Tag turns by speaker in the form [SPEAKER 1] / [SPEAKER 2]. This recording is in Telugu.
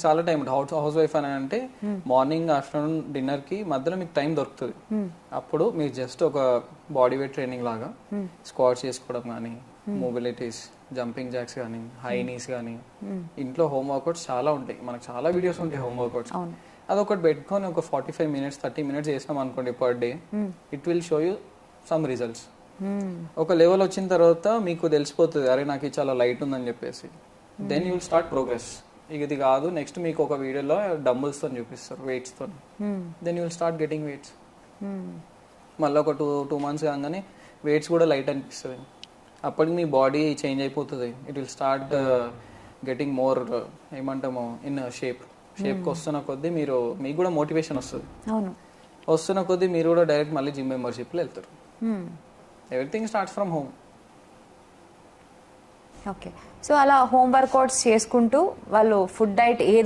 [SPEAKER 1] చాలా టైం హౌస్ వైఫ్ అని అంటే మార్నింగ్ ఆఫ్టర్నూన్ డిన్నర్ కి మధ్యలో మీకు టైం దొరుకుతుంది. అప్పుడు మీరు జస్ట్ ఒక బాడీ వెయిట్ ట్రైనింగ్ లాగా స్క్వాట్స్ చేసుకోవడం కానీ, మొబిలిటీస్, జంపింగ్ జాక్స్ కానీ, హై నీస్ కానీ, ఇంట్లో హోమ్ వర్కౌట్స్ చాలా ఉంటాయి. మనకు చాలా వీడియోస్ ఉంటాయి హోమ్ వర్కౌట్స్. అదొకటి పెట్టుకొని ఒక 45 minutes 30 minutes చేసినాం అనుకోండి per day, it will show you some results. ఒక లెవెల్ వచ్చిన తర్వాత మీకు తెలిసిపోతుంది, అరే నాకు ఇది చాలా లైట్ ఉందని చెప్పేసి. Then you will start progress. ఇది కాదు నెక్స్ట్ మీకు ఒక వీడియోలో డంబుల్స్ తో చూపిస్తారు, వెయిట్స్ తో. Then you will start getting weights. మళ్ళీ ఒక టూ months కాగానే వెయిట్స్ కూడా లైట్ అనిపిస్తుంది. అప్పటికి మీ బాడీ చేంజ్ అయిపోతుంది. It will start getting more ఏమంటాము ఇన్ షేప్కి వస్తున్న కొద్దీ మీకు కూడా మోటివేషన్ వస్తుంది. వస్తున్న కొద్దీ మీరు కూడా డైరెక్ట్ మళ్ళీ జిమ్ మెంబర్షిప్లో వెళ్తారు. Everything starts from home.
[SPEAKER 2] Okay, so అలా హోమ్ వర్కౌట్స్ చేసుకుంటూ వాళ్ళు ఫుడ్ డైట్ ఏది